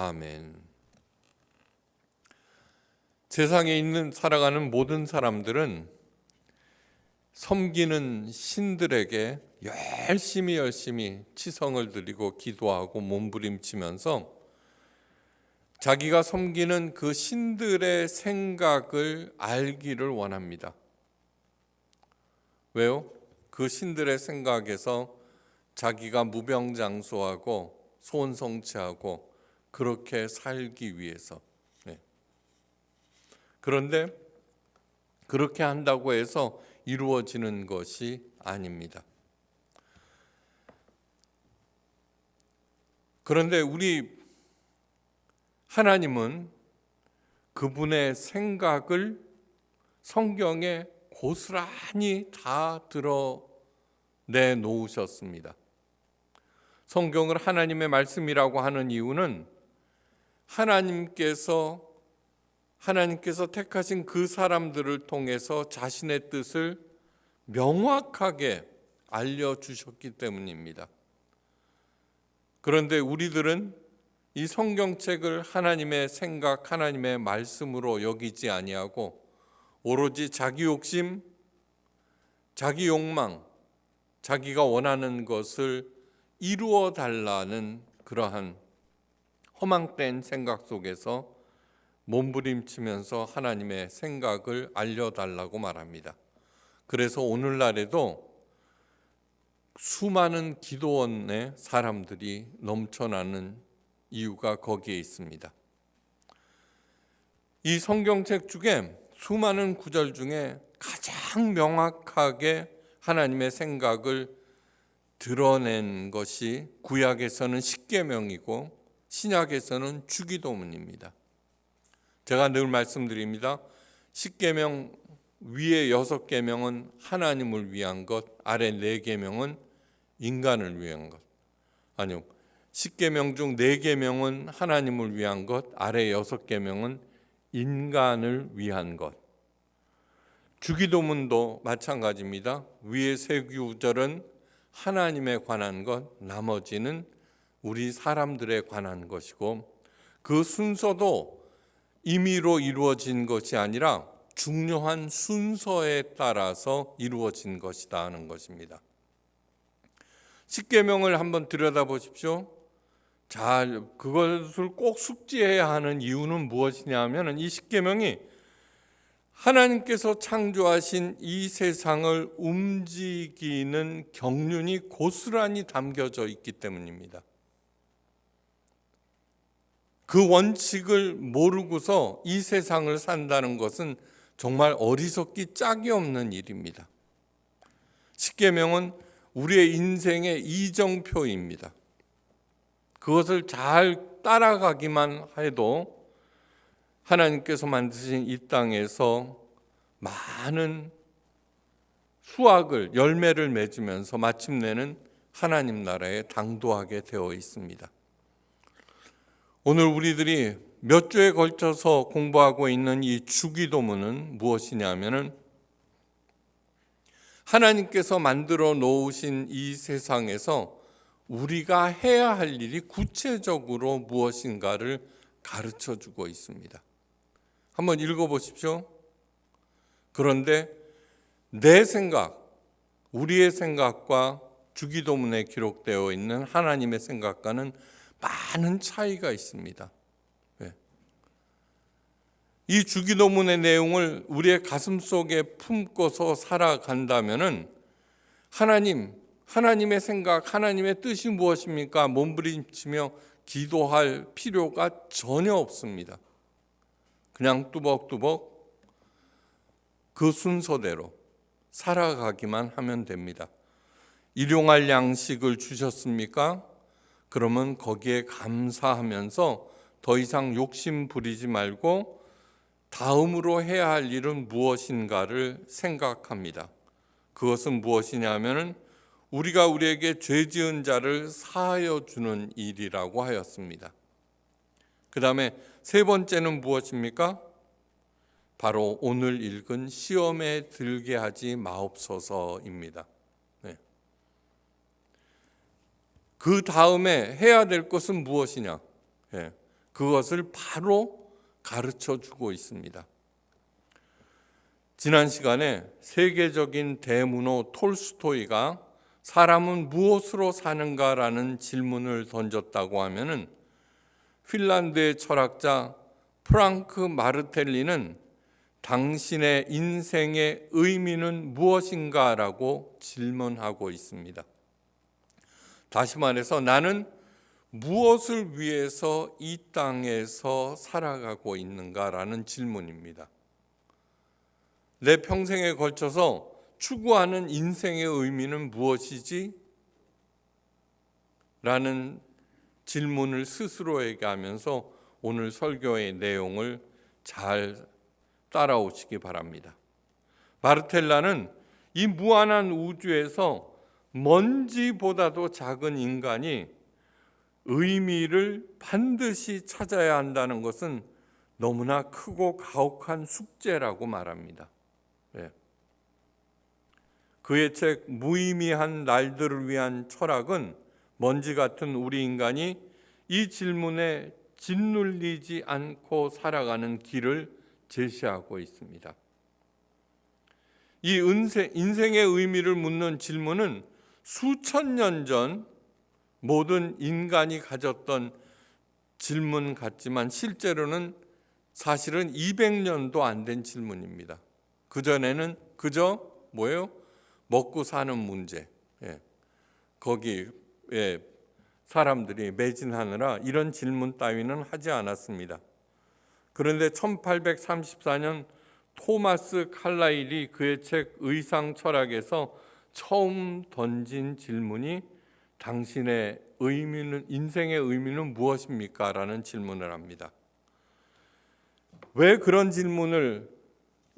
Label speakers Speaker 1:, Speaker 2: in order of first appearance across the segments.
Speaker 1: 아멘. 세상에 있는 살아가는 모든 사람들은 섬기는 신들에게 열심히 치성을 드리고 기도하고 몸부림치면서 자기가 섬기는 그 신들의 생각을 알기를 원합니다. 왜요? 그 신들의 생각에서 자기가 무병장수하고 소원성취하고 그렇게 살기 위해서. 그런데 그렇게 한다고 해서 이루어지는 것이 아닙니다. 그런데 우리 하나님은 그분의 생각을 성경에 고스란히 다 드러내 놓으셨습니다. 성경을 하나님의 말씀이라고 하는 이유는 하나님께서 택하신 그 사람들을 통해서 자신의 뜻을 명확하게 알려주셨기 때문입니다. 그런데 우리들은 이 성경책을 하나님의 생각, 하나님의 말씀으로 여기지 아니하고 오로지 자기 욕심, 자기 욕망, 자기가 원하는 것을 이루어 달라는 그러한 허망된 생각 속에서 몸부림치면서 하나님의 생각을 알려달라고 말합니다. 그래서 오늘날에도 수많은 기도원의 사람들이 넘쳐나는 이유가 거기에 있습니다. 이 성경책 중에 수많은 구절 중에 가장 명확하게 하나님의 생각을 드러낸 것이 구약에서는 십계명이고 신약에서는 주기도문입니다. 제가 늘 말씀드립니다. 십계명 위에 6계명은 하나님을 위한 것, 아래 4계명은 인간을 위한 것. 아니요, 십계명 중 4계명은 하나님을 위한 것, 아래 6계명은 인간을 위한 것. 주기도문도 마찬가지입니다. 위에 3구절은 하나님에 관한 것, 나머지는 우리 사람들에 관한 것이고 그 순서도 임의로 이루어진 것이 아니라 중요한 순서에 따라서 이루어진 것이다 하는 것입니다. 십계명을 한번 들여다보십시오. 자, 그것을 꼭 숙지해야 하는 이유는 무엇이냐 하면 이 십계명이 하나님께서 창조하신 이 세상을 움직이는 경륜이 고스란히 담겨져 있기 때문입니다. 그 원칙을 모르고서 이 세상을 산다는 것은 정말 어리석기 짝이 없는 일입니다. 십계명은 우리의 인생의 이정표입니다. 그것을 잘 따라가기만 해도 하나님께서 만드신 이 땅에서 많은 수확을, 열매를 맺으면서 마침내는 하나님 나라에 당도하게 되어 있습니다. 오늘 우리들이 몇 주에 걸쳐서 공부하고 있는 이 주기도문은 무엇이냐면은 하나님께서 만들어 놓으신 이 세상에서 우리가 해야 할 일이 구체적으로 무엇인가를 가르쳐 주고 있습니다. 한번 읽어보십시오. 그런데 내 생각, 우리의 생각과 주기도문에 기록되어 있는 하나님의 생각과는 많은 차이가 있습니다. 이 주기도문의 내용을 우리의 가슴 속에 품고서 살아간다면은 하나님의 생각, 하나님의 뜻이 무엇입니까? 몸부림치며 기도할 필요가 전혀 없습니다. 그냥 뚜벅뚜벅 그 순서대로 살아가기만 하면 됩니다. 일용할 양식을 주셨습니까? 그러면 거기에 감사하면서 더 이상 욕심 부리지 말고 다음으로 해야 할 일은 무엇인가를 생각합니다. 그것은 무엇이냐면은 우리가 우리에게 죄 지은 자를 사하여 주는 일이라고 하였습니다. 그 다음에 3번째는 무엇입니까? 바로 오늘 읽은 시험에 들게 하지 마옵소서입니다. 그 다음에 해야 될 것은 무엇이냐? 그것을 바로 가르쳐 주고 있습니다. 지난 시간에 세계적인 대문호 톨스토이가 사람은 무엇으로 사는가라는 질문을 던졌다고 하면은 핀란드의 철학자 프랑크 마르텔리는 당신의 인생의 의미는 무엇인가라고 질문하고 있습니다. 다시 말해서 나는 무엇을 위해서 이 땅에서 살아가고 있는가라는 질문입니다. 내 평생에 걸쳐서 추구하는 인생의 의미는 무엇이지? 라는 질문을 스스로에게 하면서 오늘 설교의 내용을 잘 따라오시기 바랍니다. 마르텔라는 이 무한한 우주에서 먼지보다도 작은 인간이 의미를 반드시 찾아야 한다는 것은 너무나 크고 가혹한 숙제라고 말합니다. 그의 책 무의미한 날들을 위한 철학은 먼지 같은 우리 인간이 이 질문에 짓눌리지 않고 살아가는 길을 제시하고 있습니다. 이 인생의 의미를 묻는 질문은 수천 년 전 모든 인간이 가졌던 질문 같지만 실제로는 사실은 200년도 안 된 질문입니다. 그전에는 그저 뭐예요? 먹고 사는 문제, 거기에 사람들이 매진하느라 이런 질문 따위는 하지 않았습니다. 그런데 1834년 토마스 칼라일이 그의 책 의상 철학에서 처음 던진 질문이 당신의 의미는, 인생의 의미는 무엇입니까? 라는 질문을 합니다. 왜 그런 질문을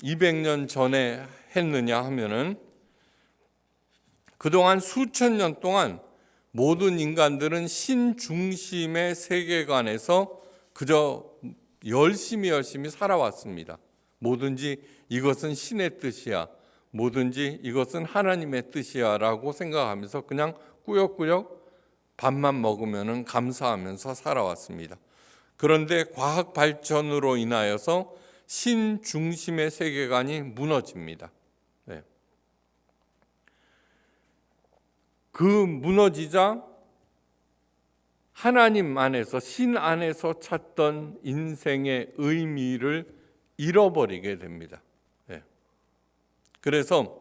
Speaker 1: 200년 전에 했느냐 하면은 그동안 수천 년 동안 모든 인간들은 신 중심의 세계관에서 그저 열심히 살아왔습니다. 뭐든지 이것은 신의 뜻이야, 뭐든지 이것은 하나님의 뜻이야 라고 생각하면서 그냥 꾸역꾸역 밥만 먹으면 감사하면서 살아왔습니다. 그런데 과학 발전으로 인하여서 신 중심의 세계관이 무너집니다. 그 무너지자 하나님 안에서, 신 안에서 찾던 인생의 의미를 잃어버리게 됩니다. 그래서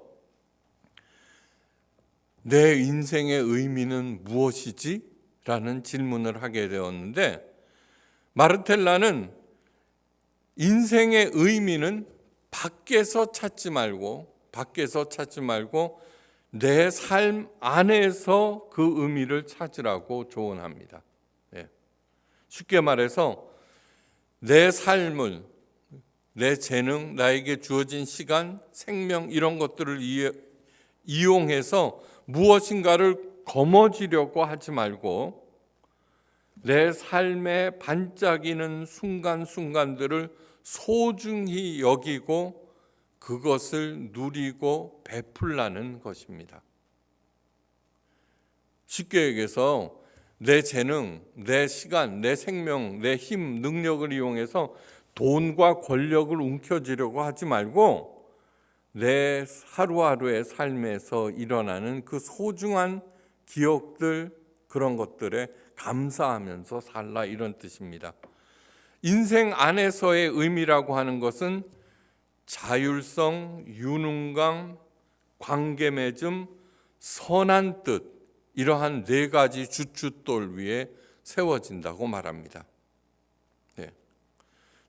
Speaker 1: 내 인생의 의미는 무엇이지? 라는 질문을 하게 되었는데, 마르텔라는 인생의 의미는 밖에서 찾지 말고 내 삶 안에서 그 의미를 찾으라고 조언합니다. 쉽게 말해서 내 삶을, 내 재능, 나에게 주어진 시간, 생명 이런 것들을 이용해서 무엇인가를 거머쥐려고 하지 말고 내 삶에 반짝이는 순간순간들을 소중히 여기고 그것을 누리고 베풀라는 것입니다. 쉽게 얘기해서 내 재능, 내 시간, 내 생명, 내 힘, 능력을 이용해서 돈과 권력을 움켜쥐려고 하지 말고 내 하루하루의 삶에서 일어나는 그 소중한 기억들, 그런 것들에 감사하면서 살라, 이런 뜻입니다. 인생 안에서의 의미라고 하는 것은 자율성, 유능감, 관계 맺음, 선한 뜻, 이러한 네 가지 주춧돌 위에 세워진다고 말합니다.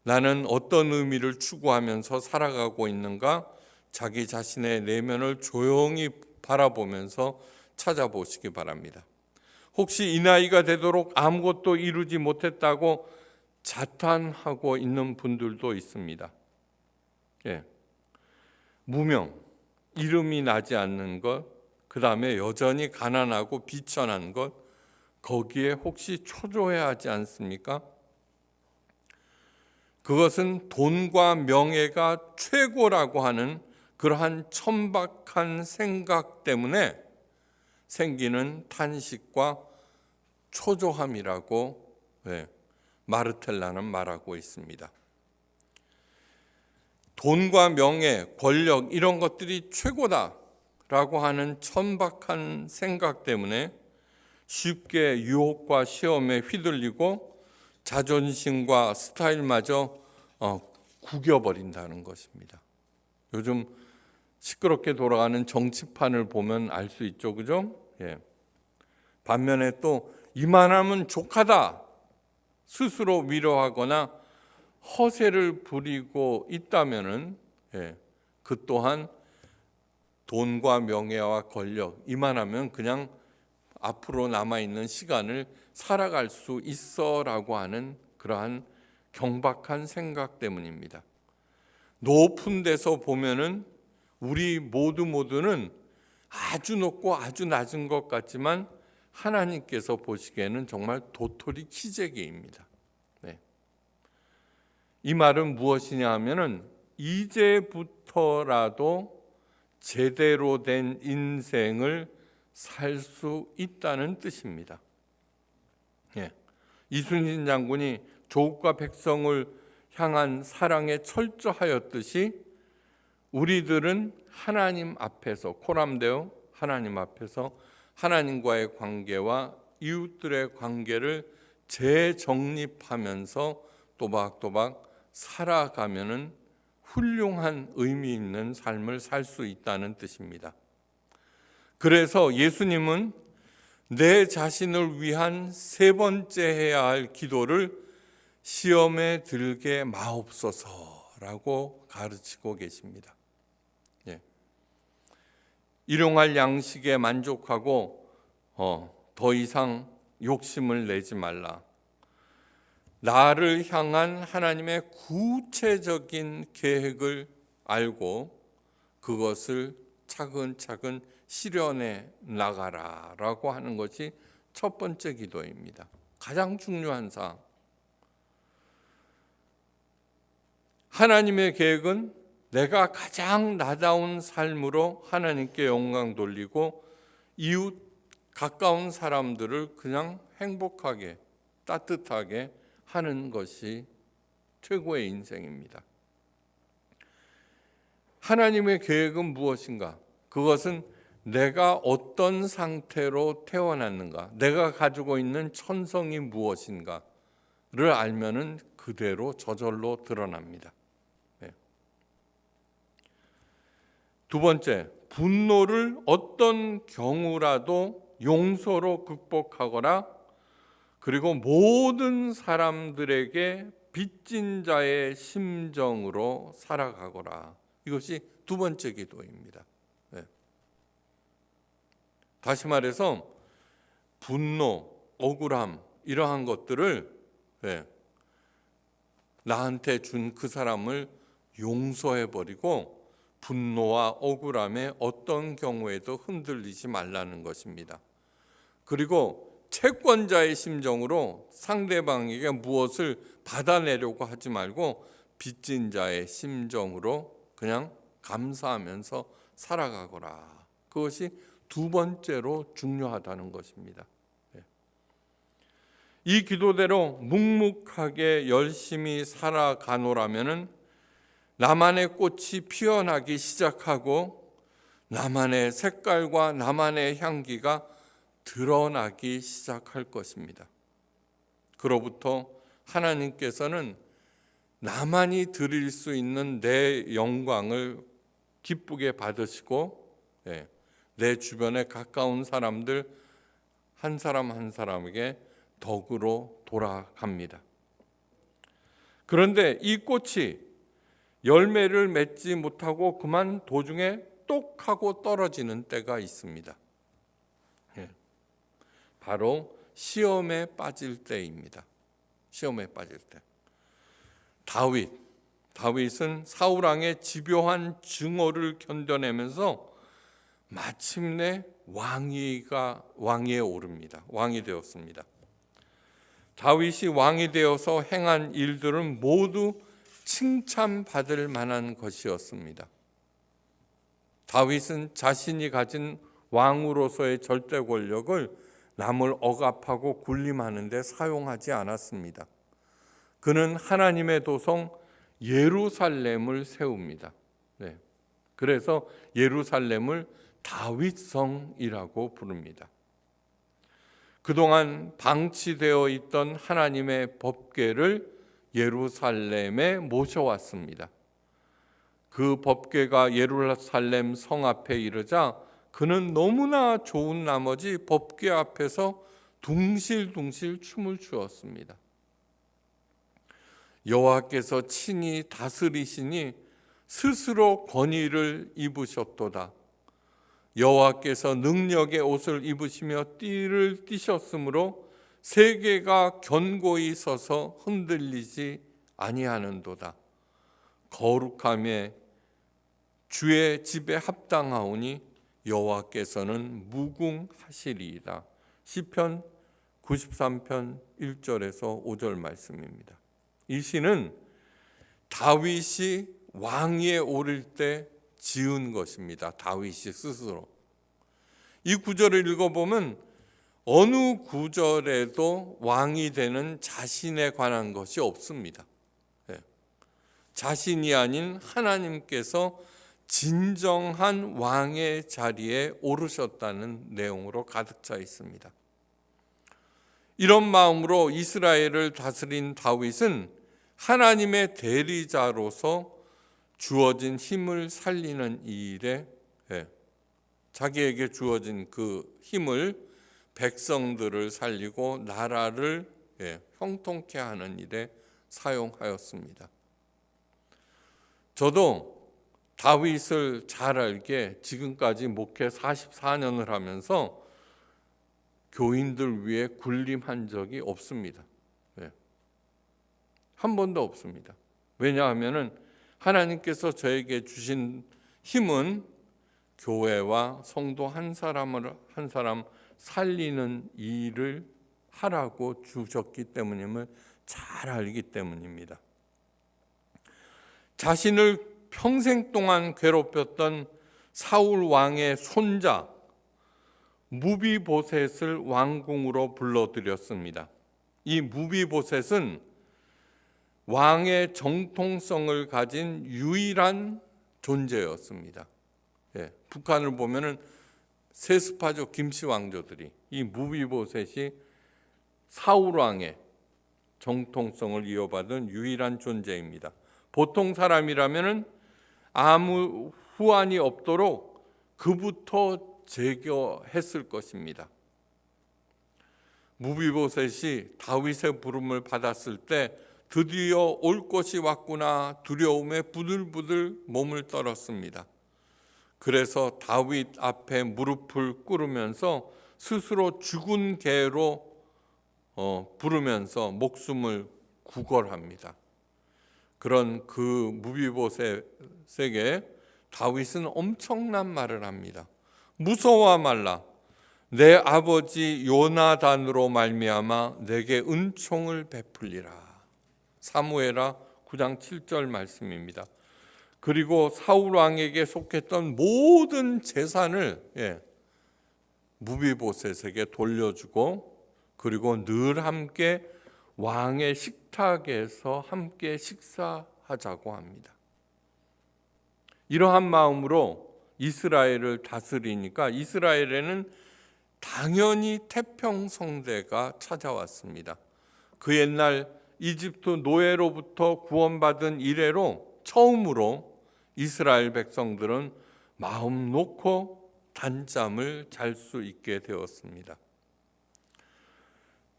Speaker 1: 나는 어떤 의미를 추구하면서 살아가고 있는가? 자기 자신의 내면을 조용히 바라보면서 찾아보시기 바랍니다. 혹시 이 나이가 되도록 아무것도 이루지 못했다고 자탄하고 있는 분들도 있습니다. 무명, 이름이 나지 않는 것, 그 다음에 여전히 가난하고 비천한 것, 거기에 혹시 초조해야 하지 않습니까? 그것은 돈과 명예가 최고라고 하는 그러한 천박한 생각 때문에 생기는 탄식과 초조함이라고 마르텔라는 말하고 있습니다. 돈과 명예, 권력 이런 것들이 최고다라고 하는 천박한 생각 때문에 쉽게 유혹과 시험에 휘둘리고 자존심과 스타일마저 구겨버린다는 것입니다. 요즘 시끄럽게 돌아가는 정치판을 보면 알 수 있죠, 그죠? 예. 반면에 또 이만하면 족하다 스스로 위로하거나 허세를 부리고 있다면은 그 또한 돈과 명예와 권력 이만하면 그냥 앞으로 남아있는 시간을 살아갈 수 있어라고 하는 그러한 경박한 생각 때문입니다. 높은 데서 보면은 우리 모두는 아주 높고 아주 낮은 것 같지만 하나님께서 보시기에는 정말 도토리 키재기입니다. 이 말은 무엇이냐 하면은 이제부터라도 제대로 된 인생을 살 수 있다는 뜻입니다. 이순신 장군이 조국과 백성을 향한 사랑에 철저하였듯이 우리들은 하나님 앞에서 코람되어 하나님 앞에서 하나님과의 관계와 이웃들의 관계를 재정립하면서 또박또박 살아가면은 훌륭한 의미 있는 삶을 살 수 있다는 뜻입니다. 그래서 예수님은 내 자신을 위한 세 번째 해야 할 기도를 시험에 들게 마옵소서라고 가르치고 계십니다. 일용할 양식에 만족하고 더 이상 욕심을 내지 말라. 나를 향한 하나님의 구체적인 계획을 알고 그것을 차근차근 실현해 나가라라고 하는 것이 첫 번째 기도입니다. 가장 중요한 사항. 하나님의 계획은 내가 가장 나다운 삶으로 하나님께 영광 돌리고 이웃 가까운 사람들을 그냥 행복하게 따뜻하게 하는 것이 최고의 인생입니다. 하나님의 계획은 무엇인가? 그것은 내가 어떤 상태로 태어났는가, 내가 가지고 있는 천성이 무엇인가를 알면은 그대로 저절로 드러납니다. 두 번째, 분노를 어떤 경우라도 용서로 극복하거나 그리고 모든 사람들에게 빚진 자의 심정으로 살아가거라. 이것이 두 번째 기도입니다. 다시 말해서 분노, 억울함 이러한 것들을 나한테 준 그 사람을 용서해버리고 분노와 억울함에 어떤 경우에도 흔들리지 말라는 것입니다. 그리고 채권자의 심정으로 상대방에게 무엇을 받아내려고 하지 말고 빚진 자의 심정으로 그냥 감사하면서 살아가거라. 그것이 두 번째로 중요하다는 것입니다. 이 기도대로 묵묵하게 열심히 살아가노라면은 나만의 꽃이 피어나기 시작하고 나만의 색깔과 나만의 향기가 드러나기 시작할 것입니다. 그로부터 하나님께서는 나만이 드릴 수 있는 내 영광을 기쁘게 받으시고 내 주변에 가까운 사람들 한 사람 한 사람에게 덕으로 돌아갑니다. 그런데 이 꽃이 열매를 맺지 못하고 그만 도중에 똑 하고 떨어지는 때가 있습니다. 바로 시험에 빠질 때입니다. 시험에 빠질 때. 다윗은 사울 왕의 집요한 증오를 견뎌내면서 마침내 왕위에 오릅니다. 왕이 되었습니다. 다윗이 왕이 되어서 행한 일들은 모두 칭찬받을 만한 것이었습니다. 다윗은 자신이 가진 왕으로서의 절대 권력을 남을 억압하고 군림하는 데 사용하지 않았습니다. 그는 하나님의 도성 예루살렘을 세웁니다. 네. 그래서 예루살렘을 다윗성이라고 부릅니다. 그동안 방치되어 있던 하나님의 법궤를 예루살렘에 모셔왔습니다. 그 법궤가 예루살렘 성 앞에 이르자 그는 너무나 좋은 나머지 법궤 앞에서 둥실둥실 춤을 추었습니다. 여호와께서 친히 다스리시니 스스로 권위를 입으셨도다. 여호와께서 능력의 옷을 입으시며 띠를 띠셨으므로 세계가 견고히 서서 흔들리지 아니하는도다. 거룩함에 주의 집에 합당하오니 여호와께서는 무궁하시리이다. 시편 93편 1절에서 5절 말씀입니다. 이 시는 다윗이 왕위에 오를 때 지은 것입니다. 다윗이 스스로. 이 구절을 읽어보면 어느 구절에도 왕이 되는 자신에 관한 것이 없습니다. 자신이 아닌 하나님께서 진정한 왕의 자리에 오르셨다는 내용으로 가득 차 있습니다. 이런 마음으로 이스라엘을 다스린 다윗은 하나님의 대리자로서 주어진 힘을 살리는 일에 자기에게 주어진 그 힘을 백성들을 살리고 나라를 형통케 하는 일에 사용하였습니다. 저도 다윗을 잘 알게 지금까지 목회 44년을 하면서 교인들 위해 군림한 적이 없습니다. 한 번도 없습니다. 왜냐하면 하나님께서 저에게 주신 힘은 교회와 성도 한 사람 살리는 일을 하라고 주셨기 때문임을 잘 알기 때문입니다. 자신을 평생 동안 괴롭혔던 사울 왕의 손자 무비보셋을 왕궁으로 불러들였습니다. 이 무비보셋은 왕의 정통성을 가진 유일한 존재였습니다. 북한을 보면은 세스파족 김씨 왕조들이 이 무비보셋이 사울 왕의 정통성을 이어받은 유일한 존재입니다. 보통 사람이라면은 아무 후환이 없도록 그부터 제거했을 것입니다. 무비보셋이 다윗의 부름을 받았을 때 드디어 올 것이 왔구나 두려움에 부들부들 몸을 떨었습니다. 그래서 다윗 앞에 무릎을 꿇으면서 스스로 죽은 개로 부르면서 목숨을 구걸합니다. 그런 그 무비보셋에게 다윗은 엄청난 말을 합니다. 무서워 말라. 내 아버지 요나단으로 말미암아 내게 은총을 베풀리라. 사무엘하 9장 7절 말씀입니다. 그리고 사울 왕에게 속했던 모든 재산을 무비보셋에게 돌려주고 그리고 늘 함께 왕의 식탁에서 함께 식사하자고 합니다. 이러한 마음으로 이스라엘을 다스리니까 이스라엘에는 당연히 태평성대가 찾아왔습니다. 그 옛날 이집트 노예로부터 구원받은 이래로 처음으로 이스라엘 백성들은 마음 놓고 단잠을 잘 수 있게 되었습니다.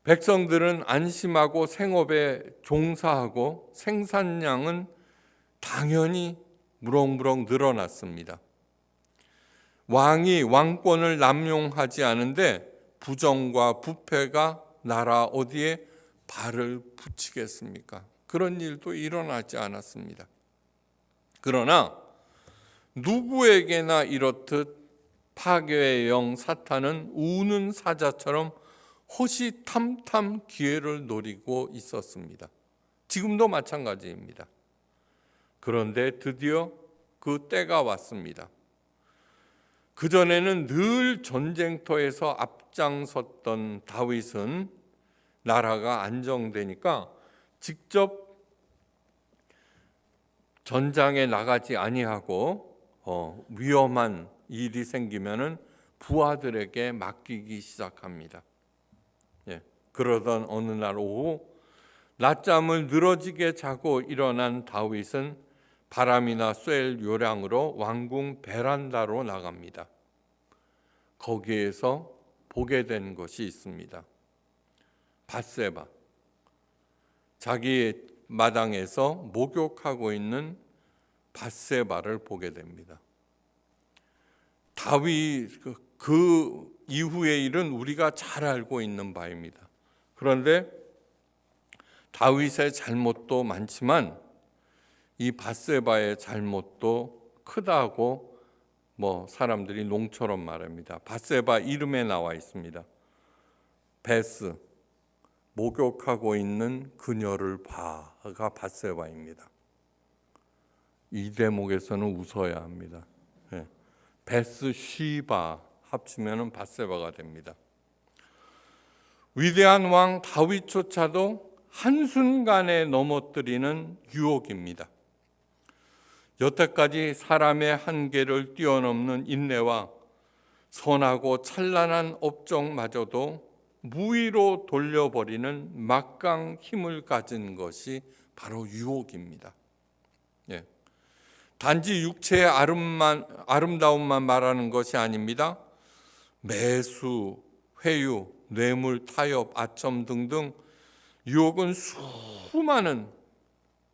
Speaker 1: 백성들은 안심하고 생업에 종사하고 생산량은 당연히 무럭무럭 늘어났습니다. 왕이 왕권을 남용하지 않은데 부정과 부패가 나라 어디에 발을 붙이겠습니까? 그런 일도 일어나지 않았습니다. 그러나 누구에게나 이렇듯 파괴의 영 사탄은 우는 사자처럼 호시탐탐 기회를 노리고 있었습니다. 지금도 마찬가지입니다. 그런데 드디어 그 때가 왔습니다. 그전에는 늘 전쟁터에서 앞장섰던 다윗은 나라가 안정되니까 직접 전장에 나가지 아니하고 위험한 일이 생기면은 부하들에게 맡기기 시작합니다. 그러던 어느 날 오후 낮잠을 늘어지게 자고 일어난 다윗은 바람이나 쐴 요량으로 왕궁 베란다로 나갑니다. 거기에서 보게 된 것이 있습니다. 밧세바, 자기 마당에서 목욕하고 있는 밧세바를 보게 됩니다. 다윗 그 이후의 일은 우리가 잘 알고 있는 바입니다. 그런데 다윗의 잘못도 많지만 이 밧세바의 잘못도 크다고 사람들이 농처럼 말합니다. 밧세바 이름에 나와 있습니다. 베스, 목욕하고 있는 그녀를 봐가 밧세바입니다. 이 대목에서는 웃어야 합니다. 베스 시바 합치면 밧세바가 됩니다. 위대한 왕 다윗조차도 한순간에 넘어뜨리는 유혹입니다. 여태까지 사람의 한계를 뛰어넘는 인내와 선하고 찬란한 업적마저도 무위로 돌려버리는 막강 힘을 가진 것이 바로 유혹입니다. 단지 육체의 아름다움만 말하는 것이 아닙니다. 매수, 회유, 뇌물, 타협, 아첨 등등 유혹은 수많은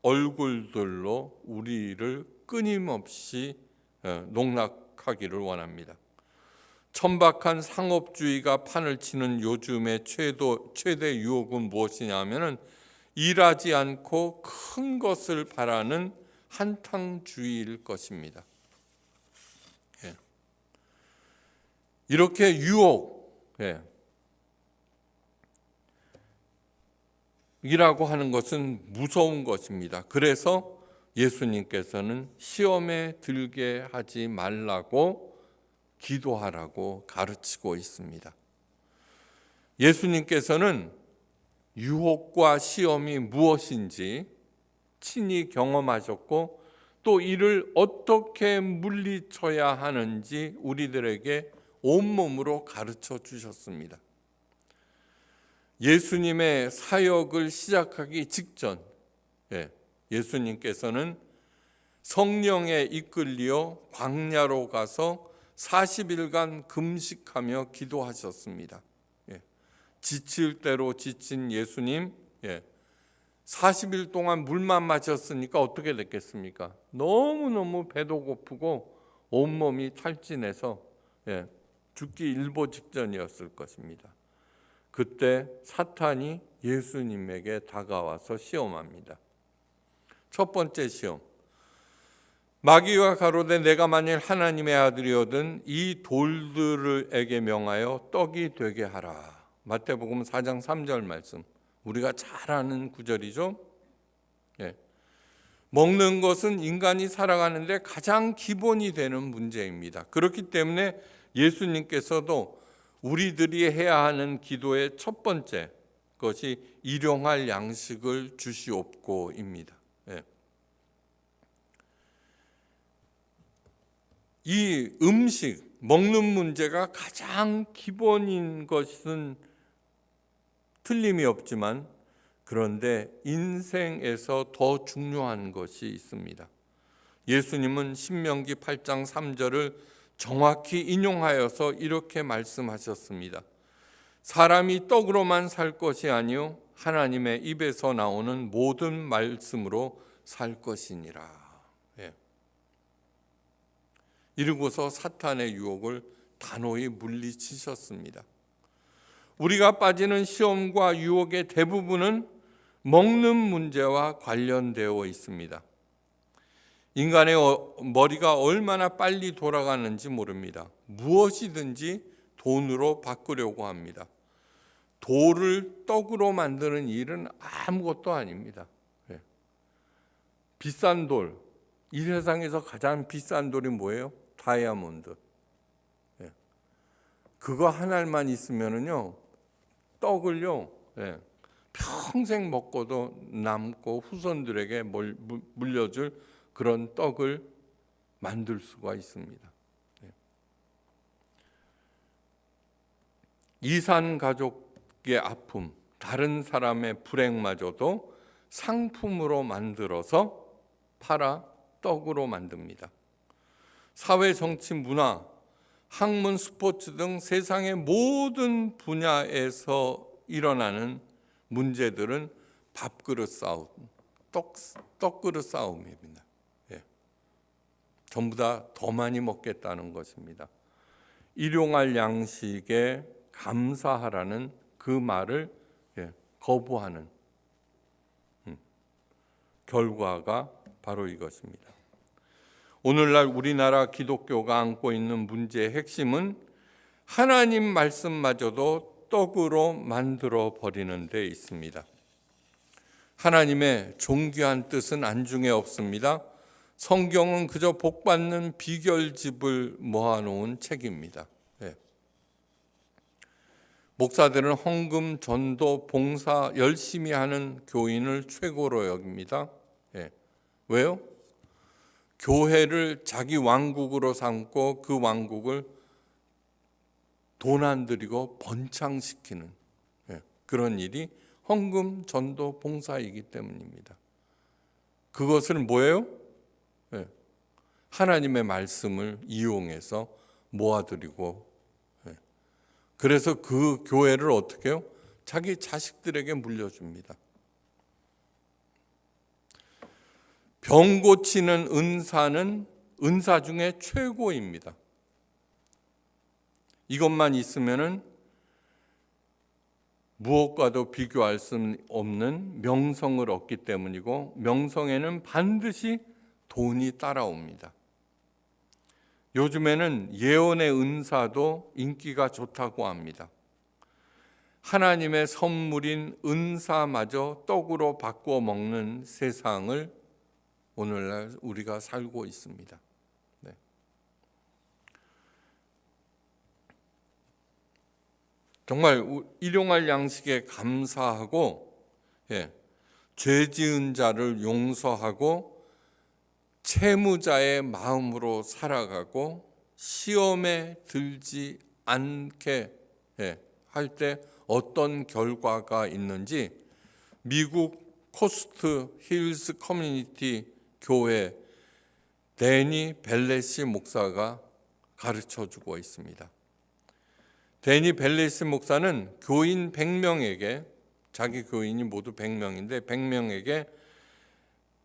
Speaker 1: 얼굴들로 우리를 끊임없이 농락하기를 원합니다. 천박한 상업주의가 판을 치는 요즘의 최대 유혹은 무엇이냐면은 일하지 않고 큰 것을 바라는 한탕주의일 것입니다. 이렇게 유혹이라고 하는 것은 무서운 것입니다. 그래서 예수님께서는 시험에 들게 하지 말라고 기도하라고 가르치고 있습니다. 예수님께서는 유혹과 시험이 무엇인지 친히 경험하셨고 또 이를 어떻게 물리쳐야 하는지 우리들에게 온몸으로 가르쳐 주셨습니다. 예수님의 사역을 시작하기 직전 예수님께서는 성령에 이끌려 광야로 가서 40일간 금식하며 기도하셨습니다. 지칠 대로 지친 예수님 40일 동안 물만 마셨으니까 어떻게 됐겠습니까? 너무너무 배도 고프고 온몸이 탈진해서 죽기 일보 직전이었을 것입니다. 그때 사탄이 예수님에게 다가와서 시험합니다. 첫 번째 시험, 마귀가 가로되 내가 만일 하나님의 아들이거든 이 돌들에게 명하여 떡이 되게 하라. 마태복음 4장 3절 말씀, 우리가 잘 아는 구절이죠. 먹는 것은 인간이 살아가는데 가장 기본이 되는 문제입니다. 그렇기 때문에 예수님께서도 우리들이 해야 하는 기도의 첫 번째 것이 일용할 양식을 주시옵고입니다. 이 음식, 먹는 문제가 가장 기본인 것은 틀림이 없지만 그런데 인생에서 더 중요한 것이 있습니다. 예수님은 신명기 8장 3절을 정확히 인용하여서 이렇게 말씀하셨습니다. 사람이 떡으로만 살 것이 아니요 하나님의 입에서 나오는 모든 말씀으로 살 것이니라. 이르고서 사탄의 유혹을 단호히 물리치셨습니다. 우리가 빠지는 시험과 유혹의 대부분은 먹는 문제와 관련되어 있습니다. 인간의 머리가 얼마나 빨리 돌아가는지 모릅니다. 무엇이든지 돈으로 바꾸려고 합니다. 돌을 떡으로 만드는 일은 아무것도 아닙니다. 비싼 돌, 이 세상에서 가장 비싼 돌이 뭐예요? 다이아몬드. 그거 한 알만 있으면은요, 떡을요, 평생 먹고도 남고 후손들에게 물려줄 그런 떡을 만들 수가 있습니다. 이산 가족의 아픔, 다른 사람의 불행마저도 상품으로 만들어서 팔아 떡으로 만듭니다. 사회, 정치, 문화, 학문, 스포츠 등 세상의 모든 분야에서 일어나는 문제들은 밥그릇 싸움, 떡그릇 싸움입니다. 전부 다 더 많이 먹겠다는 것입니다. 일용할 양식에 감사하라는 그 말을 거부하는 결과가 바로 이것입니다. 오늘날 우리나라 기독교가 안고 있는 문제의 핵심은 하나님 말씀마저도 떡으로 만들어 버리는 데 있습니다. 하나님의 존귀한 뜻은 안중에 없습니다. 성경은 그저 복받는 비결집을 모아놓은 책입니다. 목사들은 헌금, 전도, 봉사 열심히 하는 교인을 최고로 여깁니다. 왜요? 교회를 자기 왕국으로 삼고 그 왕국을 돈 안 들이고 번창시키는 그런 일이 헌금, 전도, 봉사이기 때문입니다. 그것은 뭐예요? 하나님의 말씀을 이용해서 모아드리고, 그래서 그 교회를 어떻게 해요? 자기 자식들에게 물려줍니다. 병 고치는 은사는 은사 중에 최고입니다. 이것만 있으면은 무엇과도 비교할 수 없는 명성을 얻기 때문이고, 명성에는 반드시 돈이 따라옵니다. 요즘에는 예언의 은사도 인기가 좋다고 합니다. 하나님의 선물인 은사마저 떡으로 바꾸어 먹는 세상을 오늘날 우리가 살고 있습니다. 정말 일용할 양식에 감사하고, 죄 지은 자를 용서하고 채무자의 마음으로 살아가고 시험에 들지 않게 할 때 어떤 결과가 있는지 미국 코스트 힐스 커뮤니티 교회 데니 벨레시 목사가 가르쳐주고 있습니다. 데니 벨레시 목사는 교인 100명에게, 자기 교인이 모두 100명인데 100명에게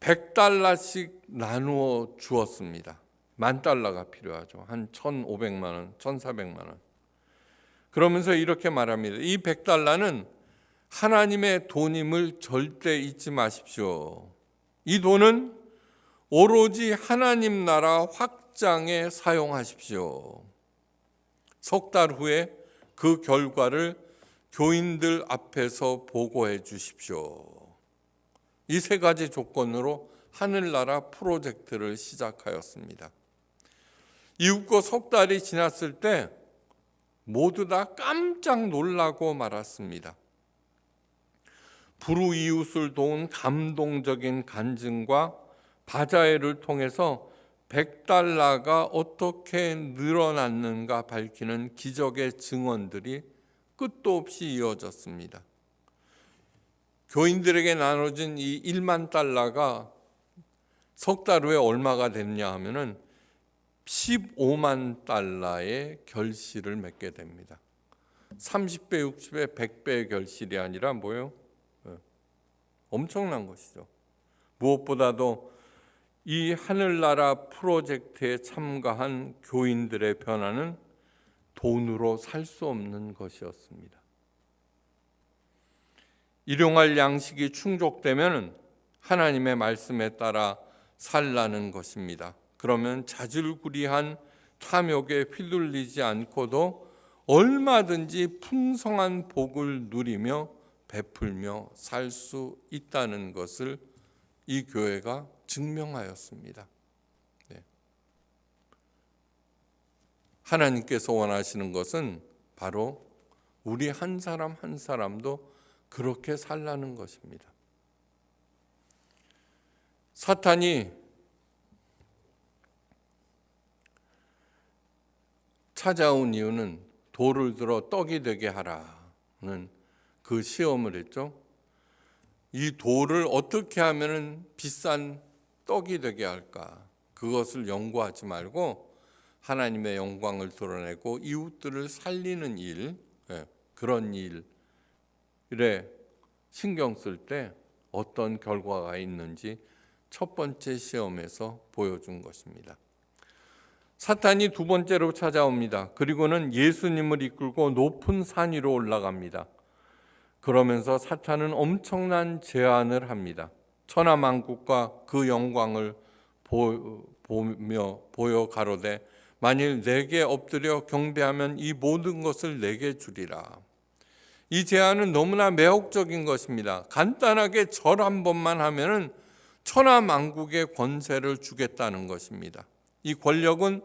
Speaker 1: $100씩 나누어 주었습니다. $10,000가 필요하죠. 한 1,500만 원, 1,400만 원. 그러면서 이렇게 말합니다. 이 $100는 하나님의 돈임을 절대 잊지 마십시오. 이 돈은 오로지 하나님 나라 확장에 사용하십시오. 석 달 후에 그 결과를 교인들 앞에서 보고해 주십시오. 이 세 가지 조건으로 하늘나라 프로젝트를 시작하였습니다. 이웃고 석 달이 지났을 때 모두 다 깜짝 놀라고 말았습니다. 불우이웃을 도운 감동적인 간증과 바자회를 통해서 $100가 어떻게 늘어났는가 밝히는 기적의 증언들이 끝도 없이 이어졌습니다. 교인들에게 나눠진 이 $10,000가 석 달 후에 얼마가 됐냐 하면은 $150,000의 결실을 맺게 됩니다. 30배, 60배, 100배의 결실이 아니라 뭐예요? 엄청난 것이죠. 무엇보다도 이 하늘나라 프로젝트에 참가한 교인들의 변화는 돈으로 살 수 없는 것이었습니다. 일용할 양식이 충족되면 하나님의 말씀에 따라 살라는 것입니다. 그러면 자질구리한 탐욕에 휘둘리지 않고도 얼마든지 풍성한 복을 누리며 베풀며 살 수 있다는 것을 이 교회가 증명하였습니다. 하나님께서 원하시는 것은 바로 우리 한 사람 한 사람도 그렇게 살라는 것입니다. 사탄이 찾아온 이유는 돌을 들어 떡이 되게 하라는 그 시험을 했죠. 이 돌을 어떻게 하면 비싼 떡이 되게 할까? 그것을 연구하지 말고 하나님의 영광을 드러내고 이웃들을 살리는 일, 그런 일에 신경 쓸 때 어떤 결과가 있는지 첫 번째 시험에서 보여준 것입니다. 사탄이 두 번째로 찾아옵니다. 그리고는 예수님을 이끌고 높은 산 위로 올라갑니다. 그러면서 사탄은 엄청난 제안을 합니다. 천하만국과 그 영광을 보여 가로되 만일 내게 엎드려 경배하면 이 모든 것을 내게 주리라. 이 제안은 너무나 매혹적인 것입니다. 간단하게 절 한 번만 하면은 천하만국의 권세를 주겠다는 것입니다. 이 권력은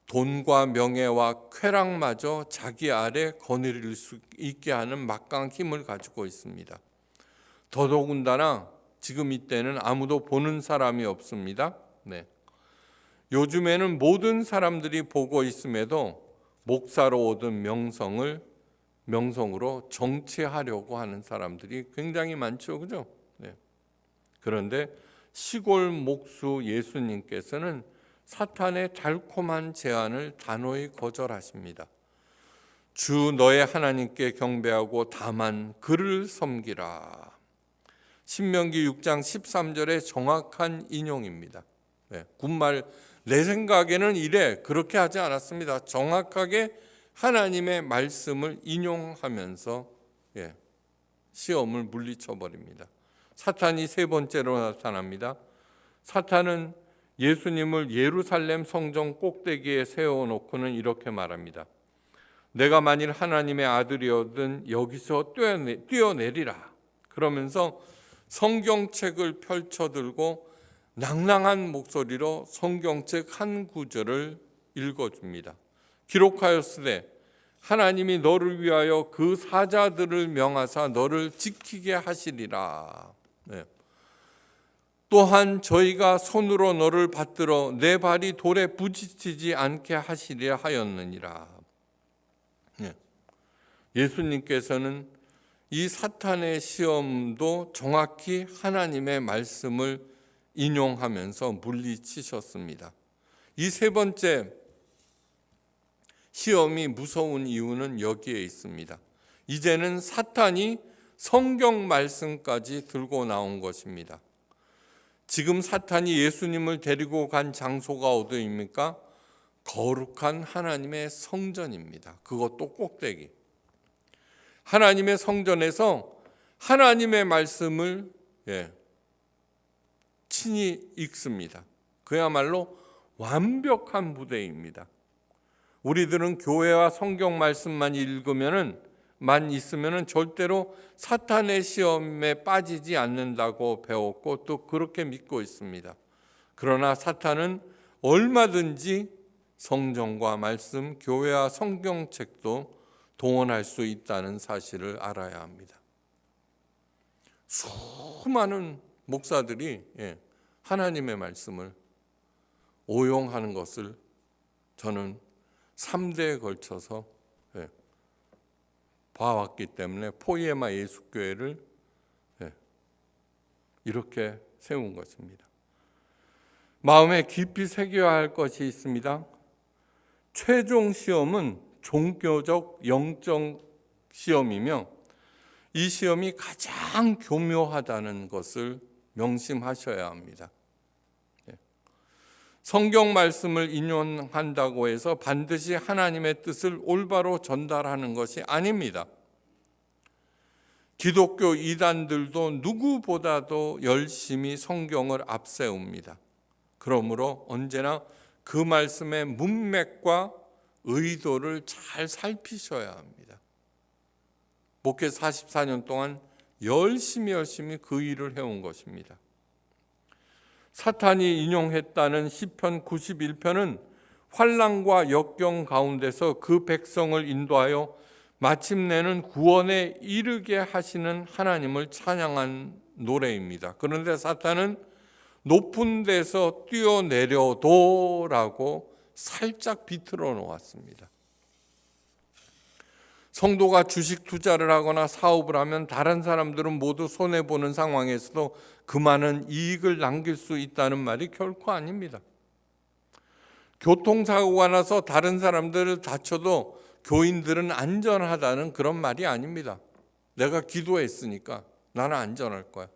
Speaker 1: 돈과 명예와 쾌락마저 자기 아래 거느릴 수 있게 하는 막강한 힘을 가지고 있습니다. 더더군다나 지금 이때는 아무도 보는 사람이 없습니다. 요즘에는 모든 사람들이 보고 있음에도 목사로 얻은 명성으로 정치하려고 하는 사람들이 굉장히 많죠, 그죠? 그런데 시골 목수 예수님께서는 사탄의 달콤한 제안을 단호히 거절하십니다. 주 너의 하나님께 경배하고 다만 그를 섬기라. 신명기 6장 13절의 정확한 인용입니다. 군말 내 생각에는 이래 그렇게 하지 않았습니다. 정확하게 하나님의 말씀을 인용하면서 시험을 물리쳐 버립니다. 사탄이 세 번째로 나타납니다. 사탄은 예수님을 예루살렘 성전 꼭대기에 세워놓고는 이렇게 말합니다. 내가 만일 하나님의 아들이거든 여기서 뛰어내리라. 그러면서 성경책을 펼쳐들고 낭랑한 목소리로 성경책 한 구절을 읽어줍니다. 기록하였으되 하나님이 너를 위하여 그 사자들을 명하사 너를 지키게 하시리라. 또한 저희가 손으로 너를 받들어 내 발이 돌에 부딪히지 않게 하시리라 하였느니라. 예수님께서는 이 사탄의 시험도 정확히 하나님의 말씀을 인용하면서 물리치셨습니다. 이 세 번째 시험이 무서운 이유는 여기에 있습니다. 이제는 사탄이 성경 말씀까지 들고 나온 것입니다. 지금 사탄이 예수님을 데리고 간 장소가 어디입니까? 거룩한 하나님의 성전입니다. 그것도 꼭대기. 하나님의 성전에서 하나님의 말씀을 친히 읽습니다. 그야말로 완벽한 무대입니다. 우리들은 교회와 성경 말씀만 있으면은 절대로 사탄의 시험에 빠지지 않는다고 배웠고 또 그렇게 믿고 있습니다. 그러나 사탄은 얼마든지 성경과 말씀, 교회와 성경책도 동원할 수 있다는 사실을 알아야 합니다. 수많은 목사들이 하나님의 말씀을 오용하는 것을 저는 3대에 걸쳐서 봐왔기 때문에 포이에마 예수교회를 이렇게 세운 것입니다. 마음에 깊이 새겨야 할 것이 있습니다. 최종 시험은 종교적 영적 시험이며 이 시험이 가장 교묘하다는 것을 명심하셔야 합니다. 성경 말씀을 인용한다고 해서 반드시 하나님의 뜻을 올바로 전달하는 것이 아닙니다. 기독교 이단들도 누구보다도 열심히 성경을 앞세웁니다. 그러므로 언제나 그 말씀의 문맥과 의도를 잘 살피셔야 합니다. 목회 44년 동안 열심히 그 일을 해온 것입니다. 사탄이 인용했다는 시편 91편은 환난과 역경 가운데서 그 백성을 인도하여 마침내는 구원에 이르게 하시는 하나님을 찬양한 노래입니다. 그런데 사탄은 높은 데서 뛰어내려도라고 살짝 비틀어 놓았습니다. 성도가 주식 투자를 하거나 사업을 하면 다른 사람들은 모두 손해보는 상황에서도 그 많은 이익을 남길 수 있다는 말이 결코 아닙니다. 교통사고가 나서 다른 사람들을 다쳐도 교인들은 안전하다는 그런 말이 아닙니다. 내가 기도했으니까 나는 안전할 거야.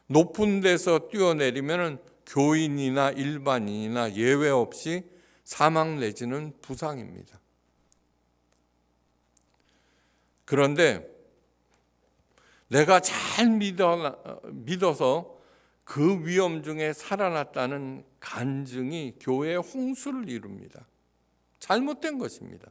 Speaker 1: 높은 데서 뛰어내리면 교인이나 일반인이나 예외 없이 사망 내지는 부상입니다. 그런데 내가 잘 믿어서 그 위험 중에 살아났다는 간증이 교회의 홍수를 이룹니다. 잘못된 것입니다.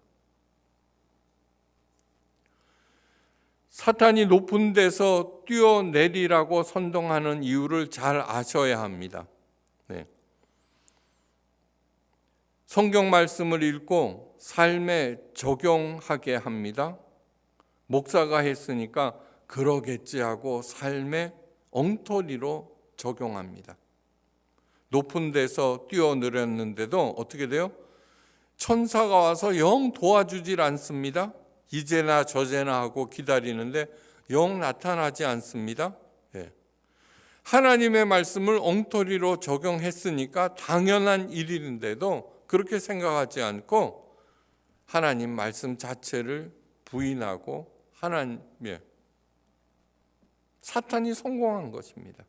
Speaker 1: 사탄이 높은 데서 뛰어내리라고 선동하는 이유를 잘 아셔야 합니다. 네. 성경 말씀을 읽고 삶에 적용하게 합니다. 목사가 했으니까 그러겠지 하고 삶의 엉터리로 적용합니다. 높은 데서 뛰어내렸는데도 어떻게 돼요? 천사가 와서 영 도와주질 않습니다. 이제나 저제나 하고 기다리는데 영 나타나지 않습니다. 예. 하나님의 말씀을 엉터리로 적용했으니까 당연한 일인데도 그렇게 생각하지 않고 하나님 말씀 자체를 부인하고 사탄이 성공한 것입니다.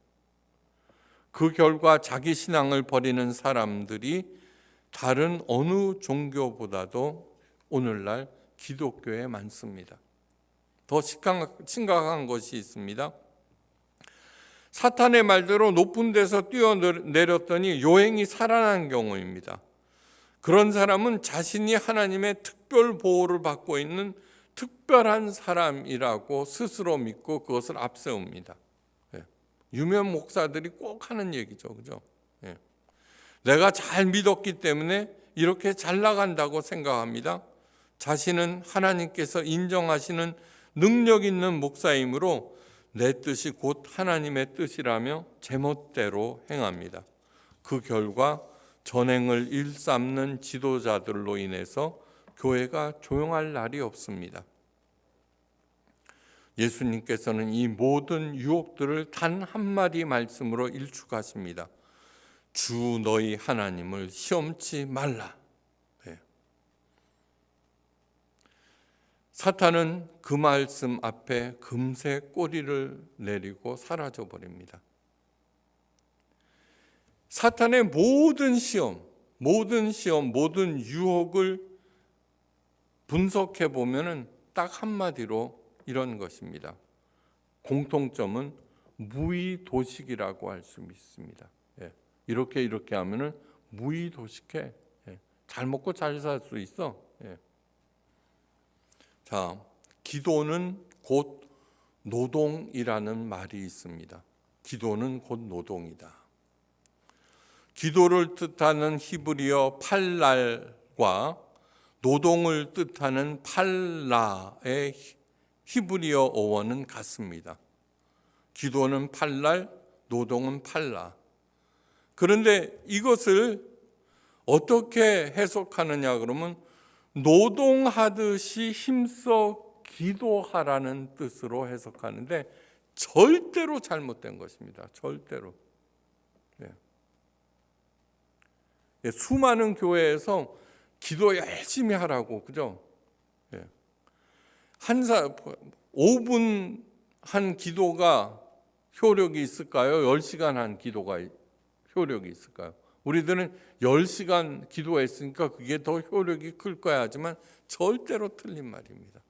Speaker 1: 그 결과 자기 신앙을 버리는 사람들이 다른 어느 종교보다도 오늘날 기독교에 많습니다. 더 심각한 것이 있습니다. 사탄의 말대로 높은 데서 뛰어내렸더니 요행이 살아난 경우입니다. 그런 사람은 자신이 하나님의 특별 보호를 받고 있는 특별한 사람이라고 스스로 믿고 그것을 앞세웁니다. 유명 목사들이 꼭 하는 얘기죠. 그죠? 내가 잘 믿었기 때문에 이렇게 잘 나간다고 생각합니다. 자신은 하나님께서 인정하시는 능력 있는 목사이므로 내 뜻이 곧 하나님의 뜻이라며 제멋대로 행합니다. 그 결과 전행을 일삼는 지도자들로 인해서 교회가 조용할 날이 없습니다. 예수님께서는 이 모든 유혹들을 단 한마디 말씀으로 일축하십니다. 주 너희 하나님을 시험치 말라. 네. 사탄은 그 말씀 앞에 금세 꼬리를 내리고 사라져 버립니다. 사탄의 모든 시험, 모든 유혹을 분석해 보면은 딱 한마디로 이런 것입니다. 공통점은 무의도식이라고 할 수 있습니다. 이렇게 하면은 무의도식해. 잘 먹고 잘 살 수 있어. 자, 기도는 곧 노동이라는 말이 있습니다. 기도는 곧 노동이다. 기도를 뜻하는 히브리어 팔랄과 노동을 뜻하는 팔라의 히브리어 어원은 같습니다. 기도는 팔랄, 노동은 팔라. 그런데 이것을 어떻게 해석하느냐 그러면 노동하듯이 힘써 기도하라는 뜻으로 해석하는데 절대로 잘못된 것입니다. 절대로. 수많은 교회에서 기도 열심히 하라고, 그죠? 5분 한 기도가 효력이 있을까요? 10시간 한 기도가 효력이 있을까요? 우리들은 10시간 기도했으니까 그게 더 효력이 클 거야 하지만 절대로 틀린 말입니다.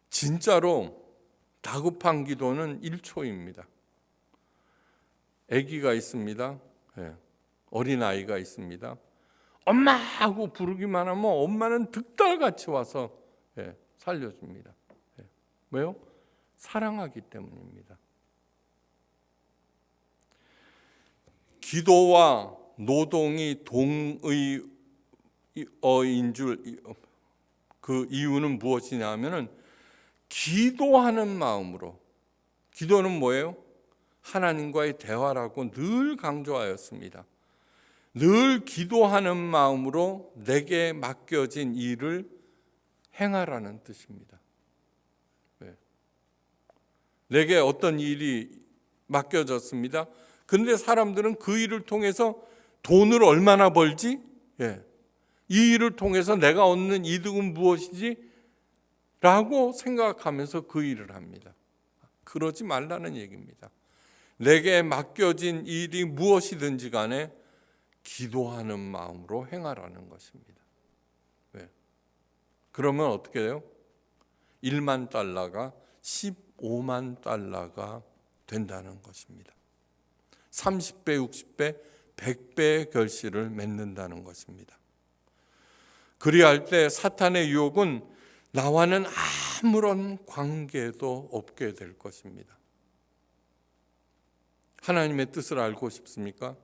Speaker 1: 진짜로 다급한 기도는 1초입니다. 아기가 있습니다. 어린아이가 있습니다. 엄마 하고 부르기만 하면 엄마는 득달같이 와서 살려줍니다. 왜요? 사랑하기 때문입니다. 기도와 노동이 동의어인 줄 그 이유는 무엇이냐 하면은 기도하는 마음으로. 기도는 뭐예요? 하나님과의 대화라고 늘 강조하였습니다. 늘 기도하는 마음으로 내게 맡겨진 일을 행하라는 뜻입니다. 내게 어떤 일이 맡겨졌습니다. 그런데 사람들은 그 일을 통해서 돈을 얼마나 벌지? 이 일을 통해서 내가 얻는 이득은 무엇이지? 라고 생각하면서 그 일을 합니다. 그러지 말라는 얘기입니다. 내게 맡겨진 일이 무엇이든지 간에 기도하는 마음으로 행하라는 것입니다. 그러면 어떻게 돼요? 1만 달러가 15만 달러가 된다는 것입니다. 30배, 60배, 100배의 결실을 맺는다는 것입니다. 그리할 때 사탄의 유혹은 나와는 아무런 관계도 없게 될 것입니다. 하나님의 뜻을 알고 싶습니까?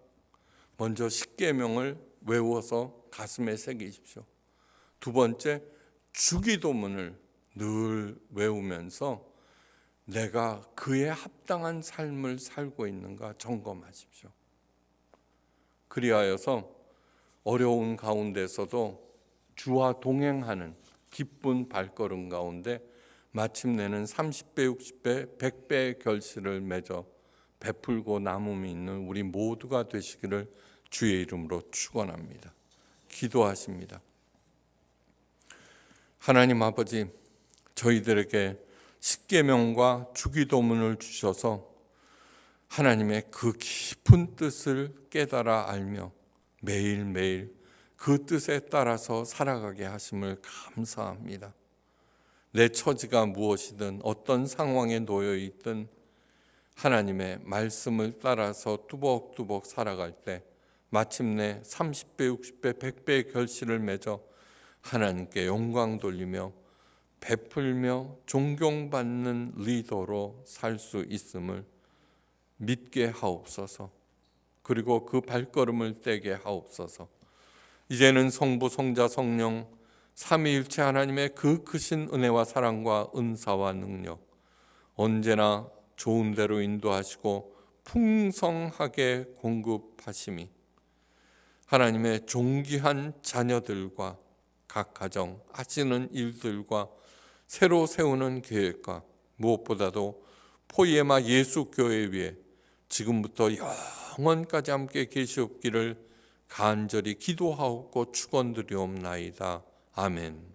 Speaker 1: 먼저 십계명을 외워서 가슴에 새기십시오. 두 번째, 주기도문을 늘 외우면서 내가 그에 합당한 삶을 살고 있는가 점검하십시오. 그리하여서 어려운 가운데서도 주와 동행하는 기쁜 발걸음 가운데 마침내는 30배, 60배, 100배의 결실을 맺어 베풀고 남음이 있는 우리 모두가 되시기를 주의 이름으로 축원합니다. 기도하십니다. 하나님 아버지, 저희들에게 십계명과 주기도문을 주셔서 하나님의 그 깊은 뜻을 깨달아 알며 매일매일 그 뜻에 따라서 살아가게 하심을 감사합니다. 내 처지가 무엇이든 어떤 상황에 놓여 있든 하나님의 말씀을 따라서 뚜벅뚜벅 살아갈 때 마침내 30배, 60배, 100배의 결실을 맺어 하나님께 영광 돌리며 베풀며 존경받는 리더로 살 수 있음을 믿게 하옵소서. 그리고 그 발걸음을 떼게 하옵소서. 이제는 성부, 성자, 성령 삼위일체 하나님의 그 크신 은혜와 사랑과 은사와 능력 언제나 좋은 대로 인도하시고 풍성하게 공급하심이 하나님의 존귀한 자녀들과 각 가정 하시는 일들과 새로 세우는 계획과 무엇보다도 포이에마 예수교회 위에 지금부터 영원까지 함께 계시옵기를 간절히 기도하옵고 축원드리옵나이다. 아멘.